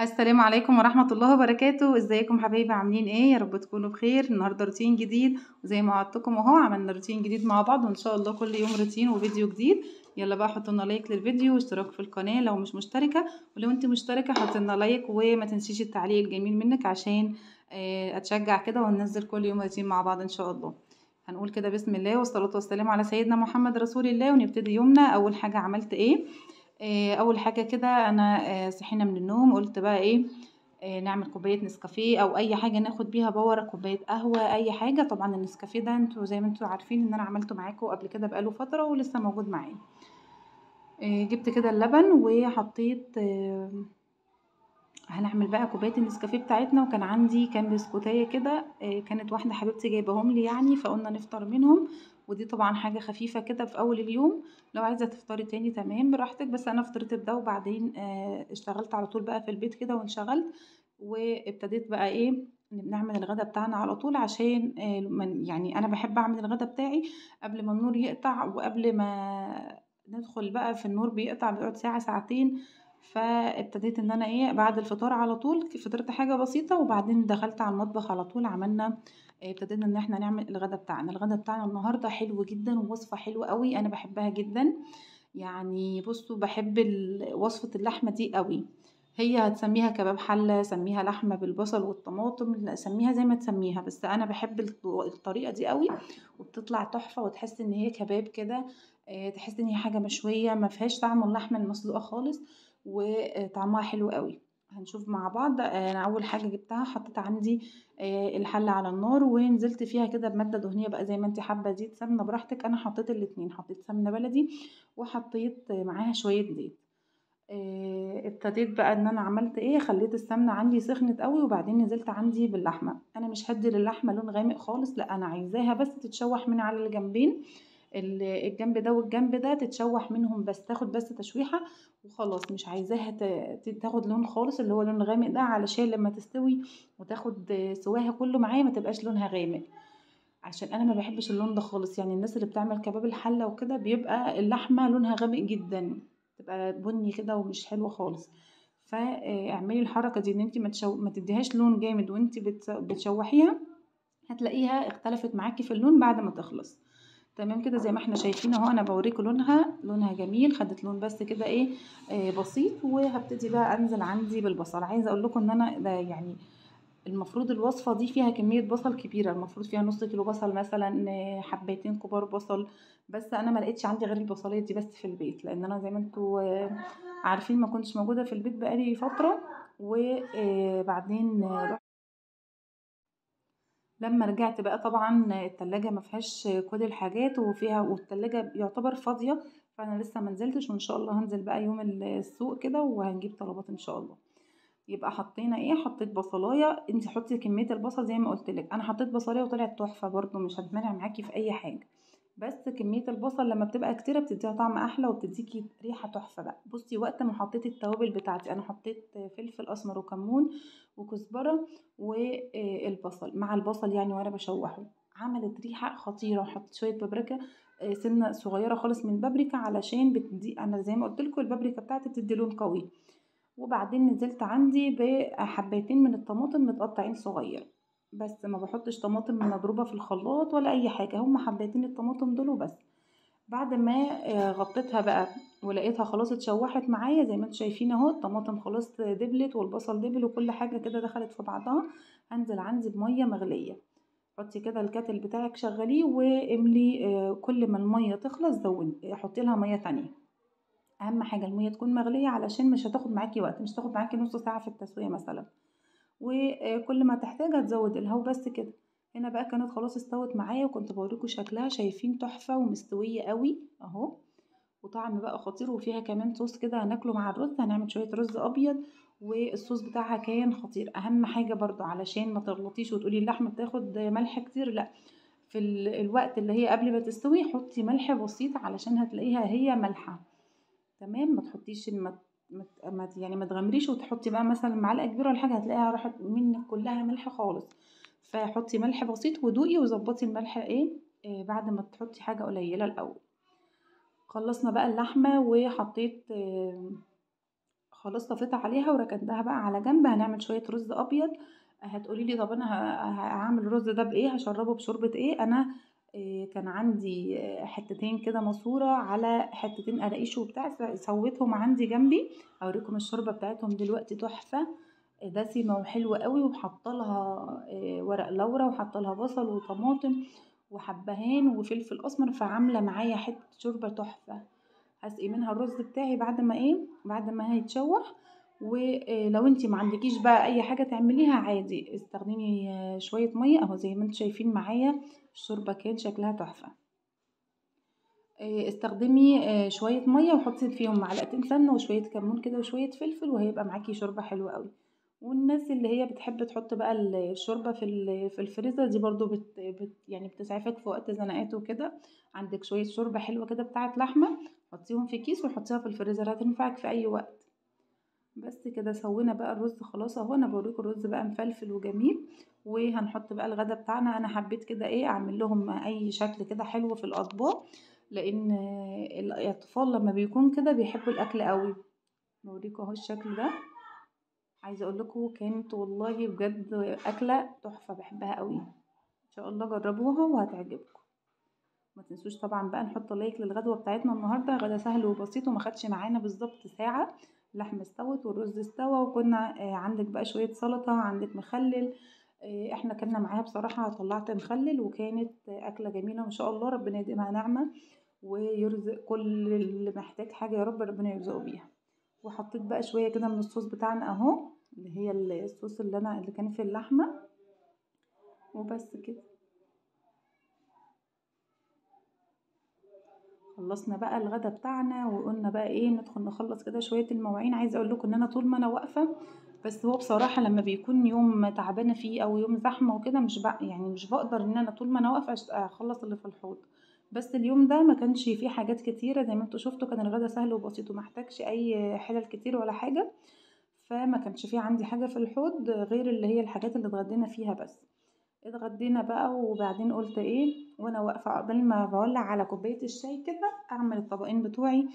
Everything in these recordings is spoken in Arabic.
السلام عليكم ورحمة الله وبركاته. ازيكم حبايبي؟ عاملين ايه؟ يا رب تكونوا بخير. النهارده روتين جديد، وزي ما وعدتكم اهو عملنا روتين جديد مع بعض، وان شاء الله كل يوم روتين وفيديو جديد. يلا بقى حطوا لنا لايك للفيديو واشتراك في القناة لو مش مشتركة، ولو انت مشتركة حطي لنا لايك، وما تنسيش التعليق الجميل منك عشان اتشجع كده وننزل كل يوم روتين مع بعض ان شاء الله. هنقول كده بسم الله والصلاة والسلام على سيدنا محمد رسول الله، ونبتدي يومنا. اول حاجة عملت ايه؟ اول حاجه كده انا صحينا من النوم، قلت بقى ايه، نعمل كوبايه نسكافيه او اي حاجه ناخد بيها باور، كوبايه قهوه اي حاجه. طبعا النسكافيه ده انتوا زي ما انتوا عارفين ان انا عملته معاكم قبل كده بقاله فتره ولسه موجود معايا. جبت كده اللبن وحطيت، هنعمل بقى كوبايه النسكافيه بتاعتنا. وكان عندي كام بسكوتيه كده، كانت واحده حبيبتي جايباهم لي يعني، فقلنا نفطر منهم. ودي طبعا حاجه خفيفه كده في اول اليوم. لو عايزه تفطري تاني تمام براحتك، بس انا فطرت بده وبعدين اشتغلت على طول بقى في البيت كده وانشغلت. وابتديت بقى ايه، نعمل الغدا بتاعنا على طول عشان يعني انا بحب اعمل الغدا بتاعي قبل ما النور يقطع، وقبل ما ندخل بقى في النور بيقطع بيقعد ساعة ساعتين. فابتديت ان انا ايه بعد الفطار على طول فطرت حاجة بسيطة، وبعدين دخلت على المطبخ على طول عملنا، ابتدينا ان احنا نعمل الغدا بتاعنا النهاردة حلو جدا، ووصفة حلوة قوي انا بحبها جدا. يعني بصوا بحب وصفة اللحمة دي قوي. هي هتسميها كباب حلة، سميها لحمة بالبصل والطماطم، لا سميها زي ما تسميها، بس انا بحب الطريقة دي قوي. وبتطلع تحفة وتحس ان هي كباب كده. تحس ان هي حاجة مشوية ما فيهاش طعم اللحمة المسلوقة خالص، وطعمها حلو قوي. هنشوف مع بعض. انا اول حاجة جبتها حطيت عندي الحلة على النار، ونزلت فيها كده بمادة دهنية بقى زي ما انت حابة، زيت سمنة براحتك. انا حطيت الاتنين، حطيت سمنة بلدي وحطيت معاها شوية زيت. ابتديت بقى ان انا عملت ايه، خليت السمنة عندي سخنت قوي، وبعدين نزلت عندي باللحمة. انا مش هدي للحمة لون غامق خالص، لا انا عايزاها بس تتشوح من على الجنبين، الجنب ده والجنب ده تتشوح منهم بس، تاخد بس تشويحة وخلاص. مش عايزاها تاخد لون خالص اللي هو لون غامق ده، علشان لما تستوي وتاخد سواها كله معايا ما تبقاش لونها غامق، عشان انا ما بحبش اللون ده خالص. يعني الناس اللي بتعمل كباب الحله وكده بيبقى اللحمه لونها غامق جدا، تبقى بني كده ومش حلوه خالص. فاعملي الحركه دي ان انت ما تديهاش لون جامد وانت بتشوحيها، هتلاقيها اختلفت معاكي في اللون بعد ما تخلص. تمام كده زي ما احنا شايفين اهو، انا بوريكم لونها جميل، خدت لون بس كده ايه، بسيط. وهبتدي بقى انزل عندي بالبصل. عايزه اقول لكم ان انا ده يعني المفروض الوصفة دي فيها كمية بصل كبيرة، المفروض فيها نص كيلو بصل مثلا، حبيتين كبار بصل. بس انا ما لقيتش عندي غير البصلية دي بس في البيت، لان انا زي ما انتوا عارفين ما كنتش موجودة في البيت بقالي فترة. وبعدين لما رجعت بقى طبعا التلاجة ما فيهاش كل الحاجات، والتلاجة يعتبر فاضية. فانا لسه ما نزلتش، وان شاء الله هنزل بقى يوم السوق كده وهنجيب طلبات ان شاء الله. يبقى حطينا ايه، حطيت بصلايه. انت حطي كميه البصل زي ما قلت لك، انا حطيت بصلايه وطلعت تحفه برده، مش هتمنع معاكي في اي حاجه. بس كميه البصل لما بتبقى كتيره بتديها طعم احلى وبتديكي ريحه تحفه بقى. بصي وقت ما حطيت التوابل بتاعتي، انا حطيت فلفل اسمر وكمون وكزبره والبصل مع البصل يعني، وانا بشوحه عملت ريحه خطيره. وحطيت شويه بابريكا، سنه صغيره خالص من البابريكا، علشان بتدي، انا زي ما قلت لكم البابريكا بتاعتي بتدي لون قوي. وبعدين نزلت عندي بحبيتين من الطماطم متقطعين صغير، بس ما بحطش طماطم مضروبة في الخلاط ولا اي حاجة، هما حبيتين الطماطم دول وبس. بعد ما غطيتها بقى ولقيتها خلاص اتشوحت معايا زي ما انتم شايفين اهو، الطماطم خلاص دبلت والبصل دبل وكل حاجة كده دخلت في بعضها. هنزل عندي بمية مغلية. حطي كده الكاتل بتاعك شغليه واملي، كل ما المية تخلص زودي حطي لها مية تانية. اهم حاجه الميه تكون مغليه، علشان مش هتاخد معاكي وقت، مش هتاخد معاكي نص ساعه في التسويه مثلا. وكل ما تحتاج هتزود الهوا بس كده. هنا بقى كانت خلاص استوت معايا، وكنت بوريكم شكلها، شايفين تحفه ومستويه قوي اهو. وطعم بقى خطير، وفيها كمان صوص كده هناكله مع الرز، هنعمل شويه رز ابيض والصوص بتاعها كان خطير. اهم حاجه برضو علشان ما تغلطيش وتقولي اللحمه بتاخد ملح كتير، لا، في الوقت اللي هي قبل ما تستوي حطي ملح بسيط علشان هتلاقيها هي ملحه. تمام، ما تحطيش يعني ما تغمريش وتحطي بقى مثلا معلقه كبيره ولا حاجه، هتلاقيها راحت منك كلها ملح خالص. فحطي ملح بسيط ودوقي وظبطي الملح ايه، بعد ما تحطي حاجه قليله الاول. خلصنا بقى اللحمه وحطيت، خلاص طفيت عليها وركنتها بقى على جنب. هنعمل شوية رز ابيض. هتقولي لي طب انا هعمل الرز ده بايه، هشربه بشوربة ايه؟ انا كان عندي حتتين كده ماسورة على حتتين قراقيش وبتاع، سويتهم عندي جنبي. اوريكم الشوربة بتاعتهم دلوقتي تحفة، دسمة وحلوة قوي. وحاطه لها ورق لورا، وحاطه لها بصل وطماطم وحبهان وفلفل اسمر، فعاملة معايا حتة شوربة تحفة. هسقي منها الرز بتاعي بعد ما هيتشوح. ولو انتي ما عندكيش بقى اي حاجه تعمليها عادي، استخدمي شويه ميه اهو زي ما انتوا شايفين معايا. الشوربه كان شكلها تحفه. استخدمي شويه ميه وحطي فيهم معلقتين سمنه وشويه كمون كده وشويه فلفل، وهيبقى معاكي شوربه حلوه قوي. والناس اللي هي بتحب تحط بقى الشوربه في الفريزر دي برضو يعني بتسعفك في وقت زنقات وكده. عندك شويه شوربه حلوه كده بتاعه لحمه، حطيهم في كيس وحطيها في الفريزر، هتنفعك في اي وقت. بس كده سوينا بقى الرز خلاص اهو. انا بوريكم الرز بقى مفلفل وجميل. وهنحط بقى الغدا بتاعنا. انا حبيت كده ايه اعمل لهم اي شكل كده حلو في الاطباق، لان الاطفال لما بيكون كده بيحبوا الاكل قوي. بوريكم اهو الشكل ده. عايزه اقول لكم كانت والله بجد اكله تحفه، بحبها قوي. ان شاء الله جربوها وهتعجبكم. ما تنسوش طبعا بقى نحط لايك للغدوه بتاعتنا النهارده. غدا سهل وبسيط وما خدش معانا بالظبط ساعه. اللحمه استوت والرز استوى، وكنا عندك بقى شويه سلطه، عندك مخلل. احنا كنا معاها بصراحه، طلعت مخلل وكانت اكله جميله ما شاء الله. ربنا يديمها نعمه ويرزق كل اللي محتاج حاجه، يا رب ربنا يرزقه بيها. وحطيت بقى شويه كده من الصوص بتاعنا اهو، اللي هي الصوص اللي كان في اللحمه. وبس كده خلصنا بقى الغدا بتاعنا، وقلنا بقى ايه ندخل نخلص كده شويه المواعين. عايزه اقول لكم ان انا طول ما انا واقفه، بس هو بصراحه لما بيكون يوم تعبانه فيه او يوم زحمه وكده مش بقى يعني مش بقدر ان انا طول ما انا واقفه اخلص اللي في الحوض. بس اليوم ده ما كانش فيه حاجات كتيره زي ما انتوا شفتوا، كان الغدا سهل وبسيط ومحتاجش اي حلل كتير ولا حاجه. فما كانش فيه عندي حاجه في الحوض غير اللي هي الحاجات اللي اتغدينا فيها بس. اتغدينا بقى وبعدين قلت ايه وانا واقفه قبل ما بولع على كوبايه الشاي كده اعمل الطبقين بتوعي.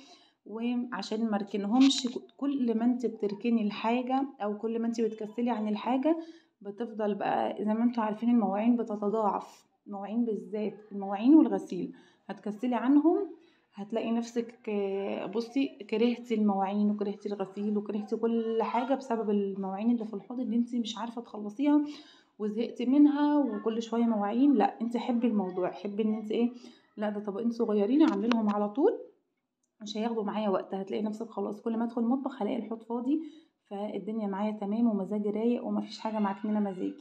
وعشان ما اركنهمش، كل ما انت بتركني الحاجه او كل ما انت بتكسلي عن الحاجه بتفضل بقى زي ما انتوا عارفين المواعين بتتضاعف. المواعين بالذات المواعين والغسيل هتكسلي عنهم، هتلاقي نفسك بصي كرهتي المواعين وكرهتي الغسيل وكرهتي كل حاجه بسبب المواعين اللي في الحوض اللي انت مش عارفه تخلصيها وزهقتي منها وكل شويه مواعين. لا انت حبي الموضوع، حبي ان انت ايه، لا ده طبقين صغيرين اعملهم على طول، مش هياخدوا معايا وقت. هتلاقي نفسك خلاص كل ما ادخل المطبخ هلاقي الحوض فاضي، فالدنيا معايا تمام ومزاجي رايق ومفيش حاجه معكننه مزاجي.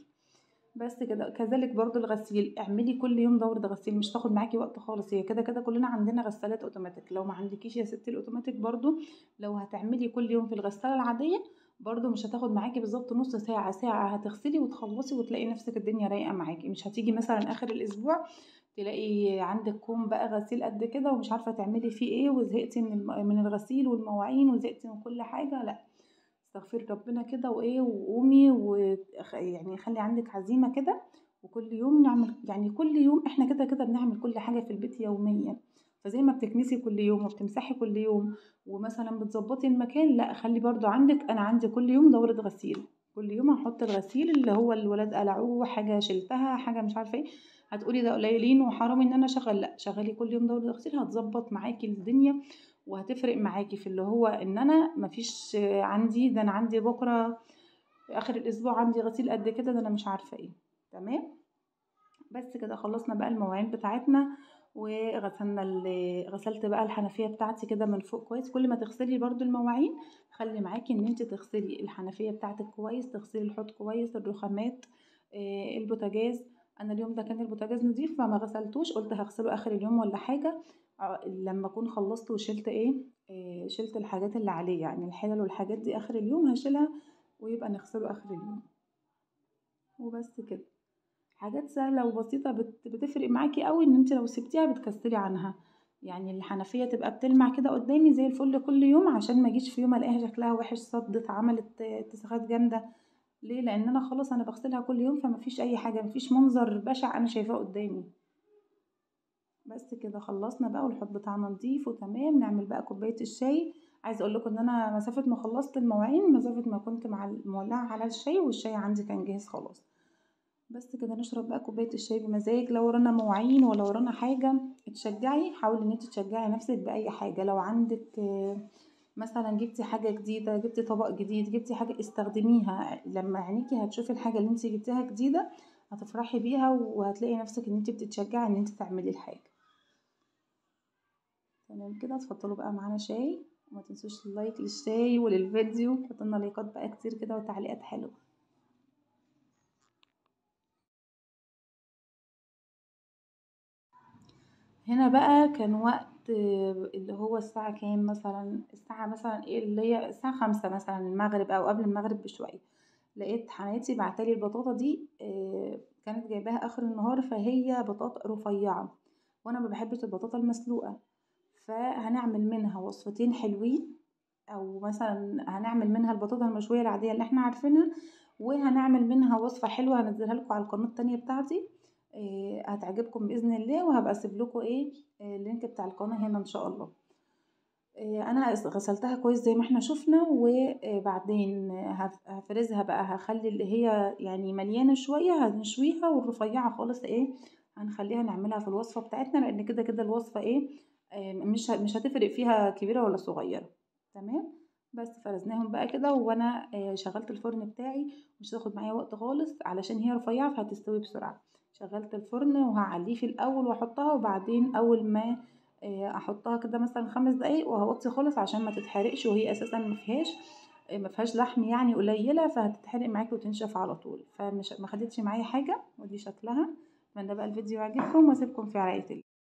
بس كده كذلك برضو الغسيل، اعملي كل يوم دورة غسيل، مش تاخد معاكي وقت خالص. هي كده كده كلنا عندنا غسالات اوتوماتيك، لو ما عندكيش يا ستي الاوتوماتيك برضو لو هتعملي كل يوم في الغسالة العادية برضو مش هتاخد معاكي بالظبط نص ساعة ساعة، هتغسلي وتخلصي وتلاقي نفسك الدنيا رايقة معاكي. مش هتيجي مثلا اخر الاسبوع تلاقي عندك كوم بقى غسيل قد كده ومش عارفة تعملي فيه ايه، وزهقتي من الغسيل والمواعين وزهقتي من كل حاجة. لا استغفري ربنا كده وايه وقومي يعني خلي عندك عزيمة كده. وكل يوم نعمل، يعني كل يوم احنا كده كده بنعمل كل حاجة في البيت يوميا. فزي ما بتكنسي كل يوم وبتمسحي كل يوم ومثلا بتظبطي المكان، لا خلي برضو عندك. انا عندي كل يوم دورة غسيل، كل يوم هحط الغسيل اللي هو الولاد قلعوه حاجة شلتها حاجة مش عارفة ايه. هتقولي ده قليلين وحرام ان انا اشغل، لا شغلي كل يوم دورة غسيل هتظبط معاكي الدنيا وهتفرق معاكي في اللي هو ان انا مفيش عندي ده. انا عندي بكره في اخر الاسبوع عندي غسيل قد كده، ده انا مش عارفه ايه. تمام. بس كده خلصنا بقى المواعين بتاعتنا وغسلنا غسلت بقى الحنفيه بتاعتي كده من فوق كويس. كل ما تغسلي برضو المواعين خلي معاكي ان انت تغسلي الحنفيه بتاعتك كويس، تغسلي الحوض كويس، الرخامات، البوتاجاز. انا اليوم ده كان البوتاجاز نضيف فما غسلتوش، قلت هغسله اخر اليوم ولا حاجه. لما اكون خلصت وشلت ايه، شلت الحاجات اللي عليه يعني الحلل والحاجات دي اخر اليوم هشيلها ويبقى نغسله اخر اليوم. وبس كده حاجات سهلة وبسيطة بتفرق معاكي قوي ان انت لو سبتيها بتكسلي عنها. يعني الحنفية تبقى بتلمع كده قدامي زي الفل كل يوم عشان ما اجيش في يوم الاقيها شكلها وحش صدت عملت اتساخات جامدة. ليه؟ لان انا خلاص انا بغسلها كل يوم فمفيش اي حاجة، مفيش منظر بشع انا شايفاه قدامي. بس كده خلصنا بقى والحوض بتاعنا نضيف وتمام. نعمل بقى كوباية الشاي. عايزه اقول لكم ان انا مسافه ما خلصت المواعين مسافه ما كنت مولعه على الشاي، والشاي عندي كان جاهز خلاص. بس كده نشرب بقى كوبايه الشاي بمزاج. لو ورانا مواعين ولا ورانا حاجه تشجعي، حاولي ان انت تشجعي نفسك باي حاجه. لو عندك مثلا جبتي حاجه جديده، جبتي طبق جديد، جبتي حاجه استخدميها. لما عينيكي هتشوفي الحاجه اللي انت جبتيها جديده هتفرحي بيها، وهتلاقي نفسك ان انت بتتشجعي ان انت تعملي الحاجه. تمام كده. اتفضلوا بقى معانا شاي، وما تنسوش اللايك للشاي وللفيديو، حطولنا لايكات بقى كتير كده وتعليقات حلوه. هنا بقى كان وقت اللي هو الساعة كام مثلا، الساعة مثلا ايه اللي هي الساعة 5 مثلا المغرب او قبل المغرب بشوية. لقيت حماتي بعتلي البطاطا دي، كانت جايباها اخر النهار، فهي بطاطا رفيعة وانا ما بحبش البطاطا المسلوقة. فهنعمل منها وصفتين حلوين، او مثلا هنعمل منها البطاطا المشوية العادية اللي احنا عارفينها، وهنعمل منها وصفة حلوة هنزلها لكم على القناة التانية بتاعتي. هتعجبكم بإذن الله، وهبقى اسيب لكم اللينك بتاع القناة هنا ان شاء الله. انا غسلتها كويس زي ما احنا شفنا، وبعدين هفرزها بقى، هخلي اللي هي يعني مليانة شوية هنشويها، والرفيعة خالص هنخليها نعملها في الوصفة بتاعتنا، لان كده كده الوصفة مش هتفرق فيها كبيرة ولا صغيرة. تمام. بس فرزناهم بقى كده، وانا شغلت الفرن بتاعي، مش هتاخد معايا وقت خالص علشان هي رفيعة فهتستوي بسرعة. شغلت الفرن وهعليه في الاول واحطها، وبعدين اول ما احطها كده مثلا 5 دقايق وهوطي خالص عشان ما تتحرقش، وهي اساسا ما فيهاش لحم يعني قليله، فهتتحرق معاكي وتنشف على طول، فمش ما خدتش معايا حاجه. ودي شكلها. اتمنى بقى الفيديو يعجبكم، واسيبكم في رعايه الله.